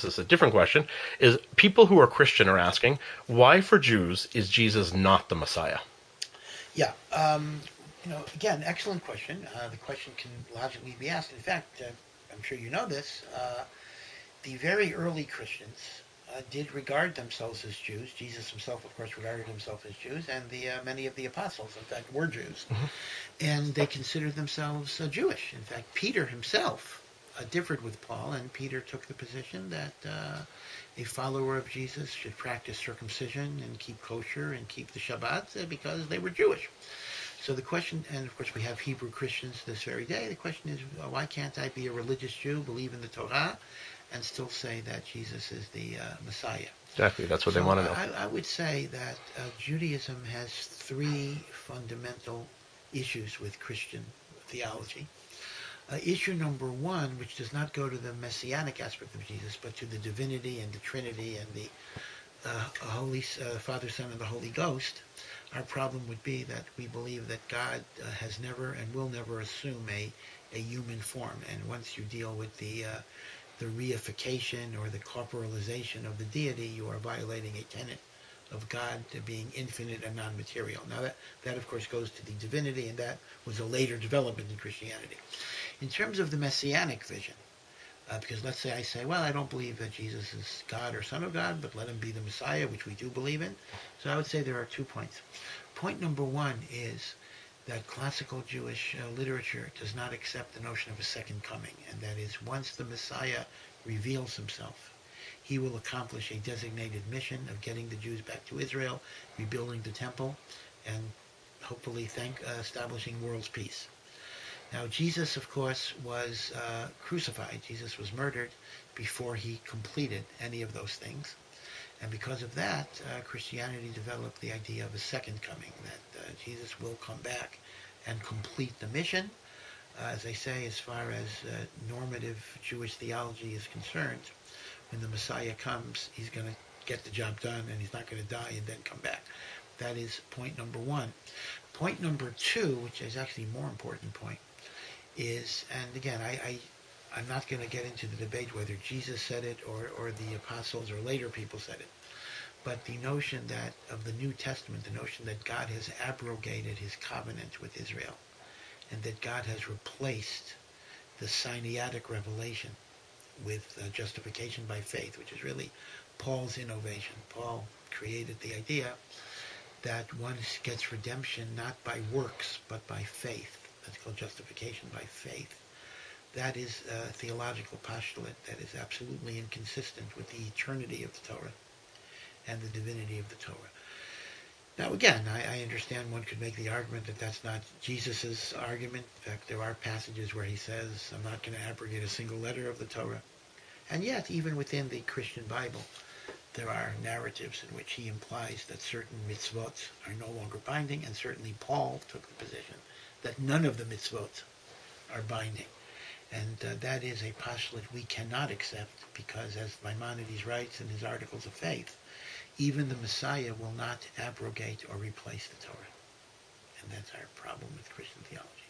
this is a different question, is people who are Christian are asking, why for Jews is Jesus not the Messiah? Yeah, again, excellent question. The question can logically be asked. In fact, I'm sure you know this, the very early Christians did regard themselves as Jews. Jesus himself, of course, regarded himself as Jews, and many of the apostles, in fact, were Jews. And they considered themselves Jewish. In fact, Peter himself differed with Paul, and Peter took the position that a follower of Jesus should practice circumcision and keep kosher and keep the Shabbat because they were Jewish. So the question, and of course we have Hebrew Christians this very day, the question is, why can't I be a religious Jew, believe in the Torah, and still say that Jesus is the Messiah? Exactly, that's what they want to know. I would say that Judaism has three fundamental issues with Christian theology. Issue number one, which does not go to the messianic aspect of Jesus, but to the divinity and the Trinity and the Holy Father, Son, and the Holy Ghost. Our problem would be that we believe that God has never and will never assume a human form. And once you deal with the reification or the corporalization of the deity, you are violating a tenet of God to being infinite and non-material. Now that of course goes to the divinity, and that was a later development in Christianity. In terms of the messianic vision, because let's say I say, well, I don't believe that Jesus is God or Son of God, but let him be the Messiah, which we do believe in. So I would say there are 2 points. Point number one is that classical Jewish literature does not accept the notion of a second coming, and that is once the Messiah reveals himself, he will accomplish a designated mission of getting the Jews back to Israel, rebuilding the temple, and hopefully establishing world's peace. Now, Jesus, of course, was crucified. Jesus was murdered before he completed any of those things. And because of that, Christianity developed the idea of a second coming, that Jesus will come back and complete the mission. As I say, as far as normative Jewish theology is concerned, when the Messiah comes, he's going to get the job done, and he's not going to die and then come back. That is point number one. Point number two, which is actually a more important point, is, and again, I'm not going to get into the debate whether Jesus said it or the apostles or later people said it, but the notion that of the New Testament, the notion that God has abrogated his covenant with Israel, and that God has replaced the Sinaitic revelation with justification by faith, which is really Paul's innovation. Paul created the idea that one gets redemption not by works, but by faith. That's called justification by faith. That is a theological postulate that is absolutely inconsistent with the eternity of the Torah and the divinity of the Torah. Now again, I understand one could make the argument that that's not Jesus' argument. In fact, there are passages where he says, I'm not going to abrogate a single letter of the Torah. And yet, even within the Christian Bible, there are narratives in which he implies that certain mitzvot are no longer binding, and certainly Paul took the position that none of the mitzvot are binding. And that is a postulate we cannot accept because, as Maimonides writes in his Articles of Faith, even the Messiah will not abrogate or replace the Torah. And that's our problem with Christian theology.